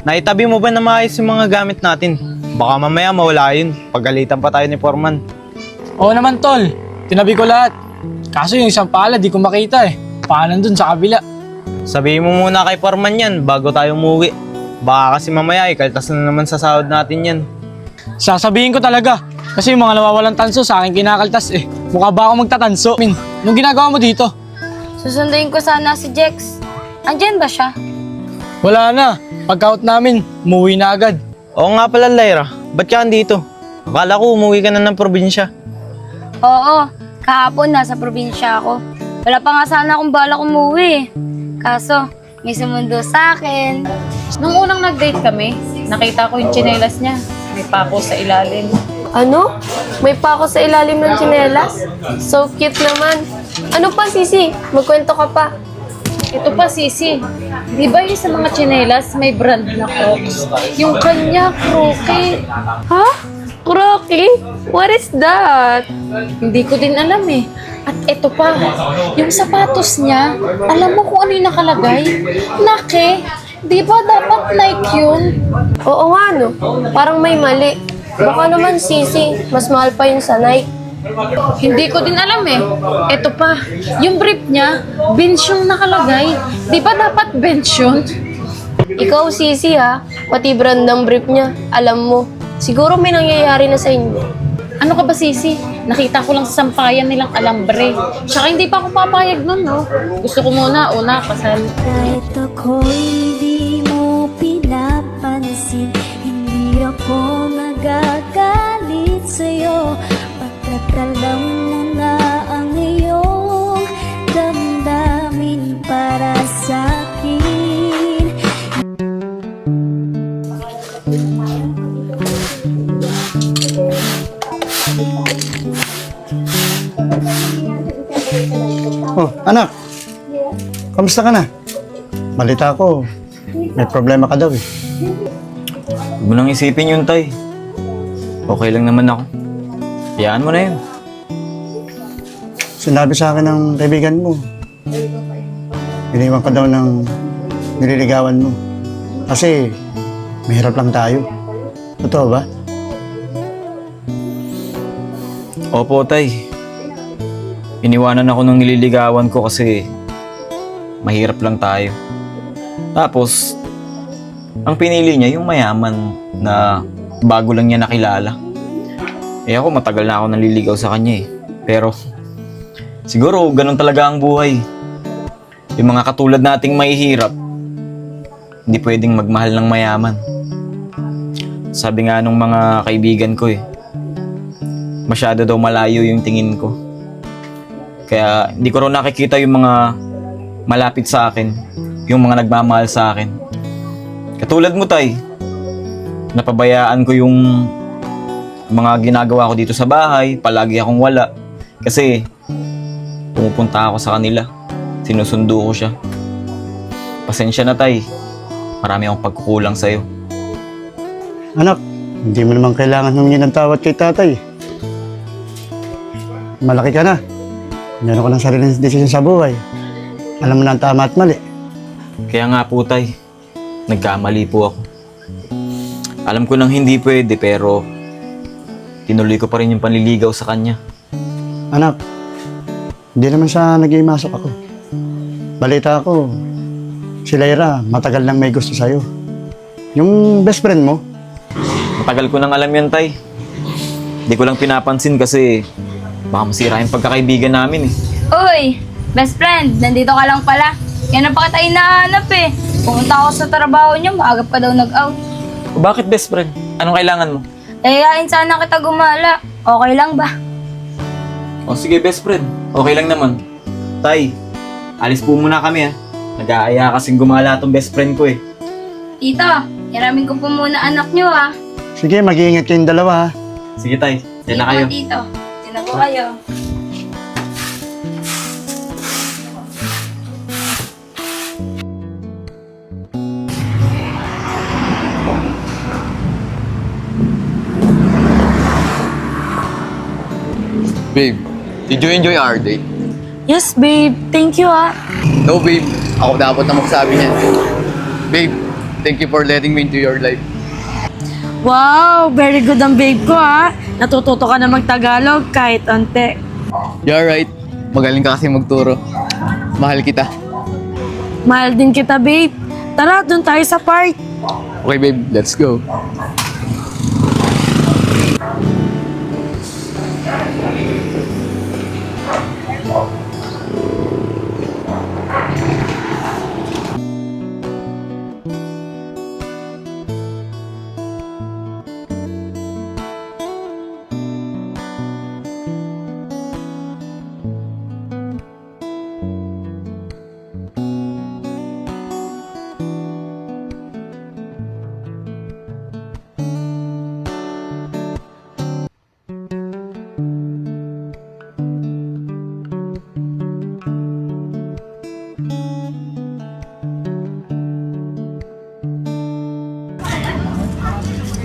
naitabi mo ba na maayos yung mga gamit natin? Baka mamaya mawala yun. Pagalitan pa tayo ni Foreman. Oo naman, tol. Tinabi ko lahat. Kaso yung isang pala, di ko makita eh. Paanan dun sa kabila. Sabihin mo muna kay Foreman yan bago tayo umuwi. Baka kasi mamaya ikaltas na naman sa sahod natin yan. Sasabihin ko talaga. Kasi yung mga nawawalang tanso sa akin kinakaltas eh. Mukha ba ako magtatanso? Anong ginagawa mo dito? Susunduin ko sana si Jex. Andyan ba siya? Wala na. Pagka-out namin, umuwi na agad. Oo nga pala, Lyra. Ba't ka andito? Akala ko umuwi ka na ng probinsya. Oo, kahapon nasa probinsya ako. Wala pa nga sana akong balak umuwi. Kaso, may sumundo sa akin. Nung unang nag-date kami, nakita ko yung tsinelas niya. May pako sa ilalim. Ano? May pako sa ilalim ng tsinelas? So cute naman. Ano pa, Sisi? Magkwento ka pa. Ito pa, Sisi. Di ba yung sa mga tsinelas may brand na Crocs? Yung kanya, Crocs. Ha? Crocky? What is that? Hindi ko din alam eh. At ito pa, yung sapatos niya, alam mo kung ano yung nakalagay? Nike. Di ba dapat Nike yun? Oo nga, no? Parang may mali. Baka naman, Sisi, mas mahal pa yung sa Nike. Hindi ko din alam eh. Ito pa, yung brief niya, bench yung nakalagay. Di ba dapat bench yun? Ikaw, Sisi, ha? Pati brand ng brief niya, alam mo. Siguro may nangyayari na sa inyo. Ano ka ba, Sisi? Nakita ko lang sa sampayan nilang alambre. Tsaka hindi pa ako papayag nun, no? Gusto ko muna, kasal. Kahit ako'y di mo pinapansin, hindi ako nagagalit sa'yo. Pagkatalam mo na ang iyong damdamin para sa'kin. Oh, anak. Kamusta ka na? Balita ko, may problema ka daw eh. Huwag mo nang isipin yun, Tay. Okay lang naman ako. Hayaan mo na yun. Sinabi sa akin ng kaibigan mo, iniwan ka daw ng nililigawan mo. Kasi, mahirap lang tayo. Totoo ba? Opo, Tay. Iniwanan ako ng nililigawan ko kasi mahirap lang tayo. Tapos, ang pinili niya yung mayaman na bago lang niya nakilala. Eh ako, matagal na ako naliligaw sa kanya eh. Pero, siguro ganun talaga ang buhay. Yung mga katulad nating mahihirap, hindi pwedeng magmahal ng mayaman. Sabi nga nung mga kaibigan ko eh, masyado daw malayo yung tingin ko. Kaya hindi ko rin nakikita yung mga malapit sa akin, yung mga nagmamahal sa akin. Katulad mo, Tay, napabayaan ko yung mga ginagawa ko dito sa bahay, palagi akong wala. Kasi pumupunta ako sa kanila, sinusundo ko siya. Pasensya na, Tay, marami akong pagkukulang sa'yo. Anak, hindi mo naman kailangan humingi ng tawad kay tatay. Malaki ka na. Meron ka ng sariling desisyon sa buhay. Alam mo na ang tama at mali. Kaya nga po, Tay, nagkamali po ako. Alam ko nang hindi pwede pero tinuloy ko pa rin yung panliligaw sa kanya. Anak, hindi naman siya nag-iimasok ako. Balita ko, si Lyra matagal nang may gusto sa'yo. Yung best friend mo, Matagal ko nang alam yan, Tay. Hindi ko lang pinapansin kasi baka masira yung pagkakaibigan namin eh. Uy, best friend, nandito ka lang pala. Yan ang pa kita hinahanap eh. Pumunta ako sa trabaho niya, maaga pa daw nag-out. Bakit, best friend? Anong kailangan mo? Ayayain sana kita gumala. Okay lang ba? O sige, best friend. Okay lang naman. Tay, alis po muna kami ha. Nag-aaya kasing gumala tong best friend ko eh. Tito, hiramin ko po muna anak niyo ah. sige, mag-iingat kayong dalawa ha. Sige, Tay. Diyan na Sige kayo. po, Tito. Diyan na po kayo. Babe, did you enjoy our date? Yes, babe. Thank you ah. No, babe. Ako dapat na magsabi niyan. Babe, Thank you for letting me into your life. Wow, very good ang babe ko ha. Natututo ka na mag-Tagalog kahit onte. You're right. Magaling ka kasi magturo. Mahal kita. Mahal din kita babe. Tara, dun tayo sa park. Okay, babe. Let's go.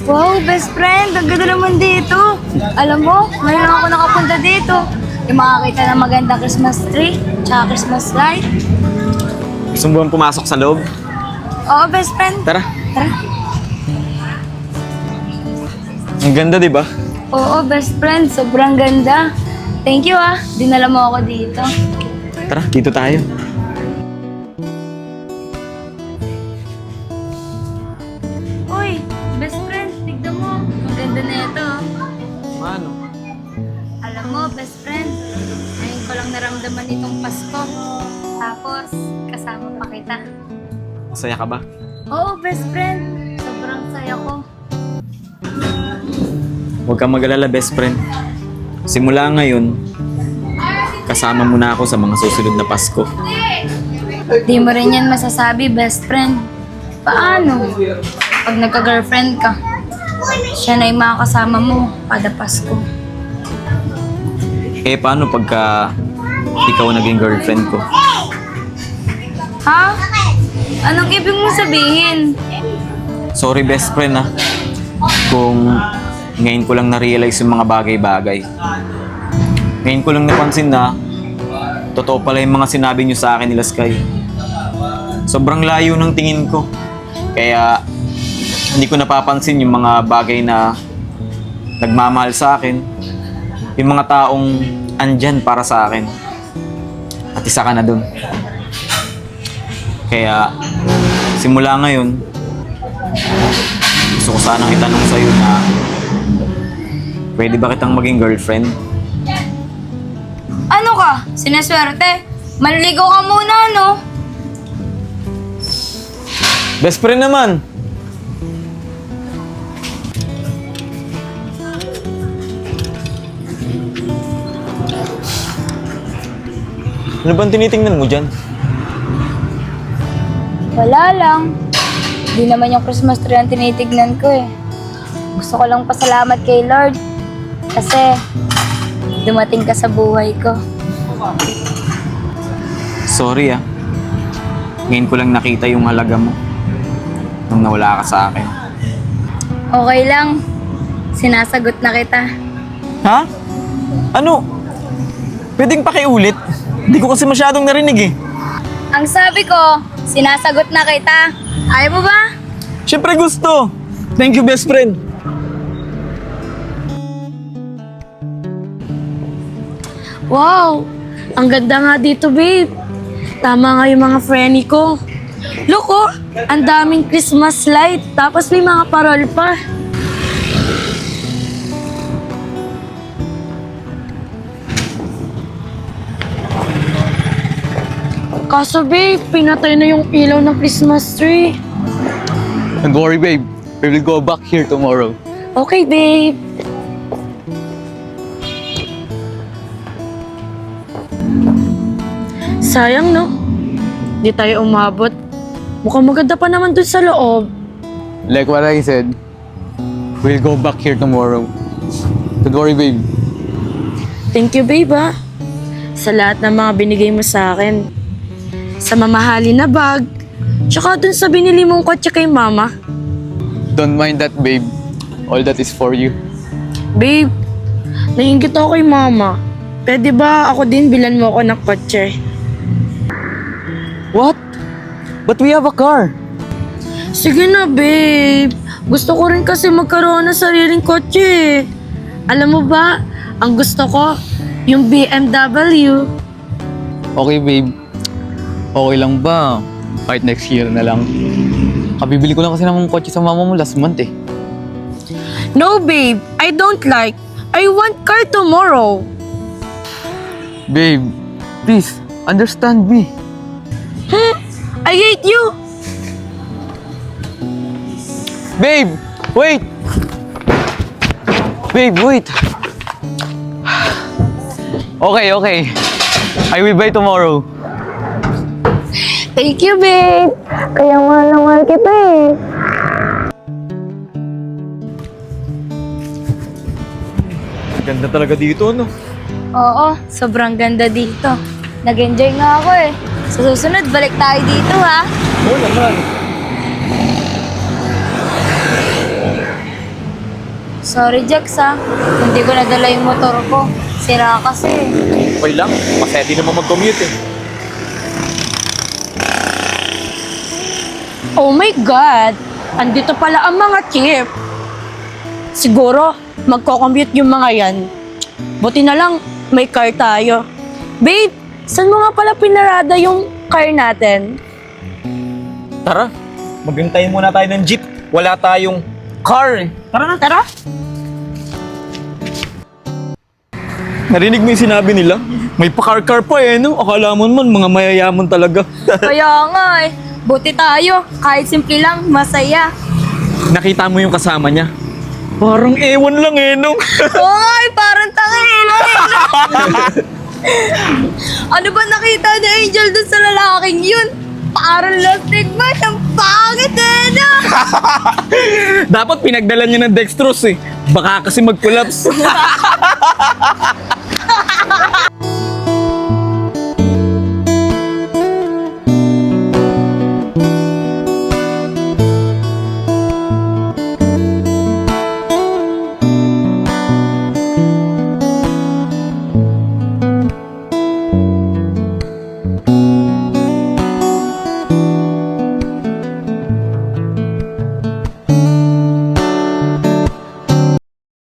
Wow, best friend, ang ganda naman dito. Alam mo, ngayon lang ako nakapunta dito. Yung makakita ng magandang Christmas tree, tsaka Christmas light. Gusto mo bang pumasok sa loob? Oo, best friend. Tara. Tara. Ang ganda, di ba? Oo, best friend, sobrang ganda. Thank you ah, dinala mo ako dito. Tara, dito tayo. Uy, best friend, tignan mo. Ang ganda na ito. Ano? Alam mo, best friend, ngayon ko lang naramdaman itong Pasko. Tapos, kasama pa kita. Masaya ka ba? Oo, best friend. Sobrang saya ko. Huwag kang mag-alala, best friend. Simula ngayon, kasama mo na ako sa mga susunod na Pasko. Di mo rin yan masasabi, best friend. Paano? Pag nagka-girlfriend ka, siya na yung makakasama mo kada Pasko. Eh, paano pagka ikaw naging girlfriend ko? Ha? Anong ibig mong sabihin? Sorry, best friend, ah. Kung ngayon ko lang na-realize yung mga bagay-bagay. Ngayon ko lang napansin na totoo pala yung mga sinabi niyo sa akin nila Sky. Sobrang layo ng tingin ko. Kaya hindi ko napapansin yung mga bagay na nagmamahal sa akin. Yung mga taong andyan para sa akin. At isa ka na dun. Kaya simula ngayon, gusto ko sanang itanong sa'yo na pwede ba kitang maging girlfriend? Ano ka? Sinaswerte? Manligaw ka muna, no? Best friend naman! Ano bang tinitingnan mo dyan? Wala lang. Di naman yung Christmas tree ang tinitignan ko eh. Gusto ko lang pasalamat kay Lord. Kasi dumating ka sa buhay ko. Sorry ah. Ngayon ko lang nakita yung halaga mo nung nawala ka sa akin. Okay lang. Sinasagot na kita. Ha? Ano? Pwedeng pakiulit? Hindi ko kasi masyadong narinig eh. Ang sabi ko, sinasagot na kita. Ayaw mo ba? Siyempre gusto. Thank you, best friend. Wow, ang ganda nga dito babe. Tama nga yung mga friendly ko. Look oh, ang daming Christmas light. Tapos may mga parol pa. Kaso babe, pinatay na yung ilaw ng Christmas tree. Don't worry, babe. We will go back here tomorrow. Okay babe. Sayang no? Di tayo umabot. Mukhang maganda pa naman dun sa loob. Like what I said, we'll go back here tomorrow. Don't worry, babe. Thank you babe ah. Sa lahat ng mga binigay mo sa akin. Sa mamahalin na bag. Tsaka dun sa binili mong kotse kay mama. Don't mind that, babe. All that is for you. Babe, naiingit ako kay mama. Pwede ba ako din bilan mo ako ng kotse? What? But we have a car. Sige na, babe. Gusto ko rin kasi magkaroon ng sariling kotse. Alam mo ba, ang gusto ko, yung BMW. Okay, babe. Okay lang ba? Kahit next year na lang. Kabibili ko lang kasi ng kotse sa mama mo last month eh. No, babe. I don't like. I want car tomorrow. Babe, please, understand me. I hate you. Babe, wait! Babe, wait! Okay. I will buy tomorrow. Thank you, babe. Kaya mahal na mahal kita eh. Ganda talaga dito, no? Oo, sobrang ganda dito. Nag-enjoy nga ako eh. Sa susunod, balik tayo dito ha. Oo naman. Sorry, Jax ha. Hindi ko nadala yung motor ko. Sira kasi. Okay lang, masaya naman mag-commute eh. Oh my God! Andito pala ang mga chip. Siguro, magko-commute yung mga yan. Buti na lang, may car tayo. Babe, saan mo nga pala pinarada yung car natin? Tara, maghintayin muna tayo ng jeep. Wala tayong car eh. Tara na. Tara! Narinig mo yung sinabi nila? May pa-car pa eh, no? Akala mo naman, mga mayayaman talaga. Kaya nga eh. Buti tayo. Kahit simple lang, masaya. Nakita mo yung kasama niya? Parang ewan lang eh, no? Oo nga eh, parang tangina eh. Ano ba nakita ni Angel dun sa lalaking yun? Parang lastig ba? Siyang pangit eh, no? Dapat pinagdala niya ng dextrose eh. Baka kasi mag-collapse.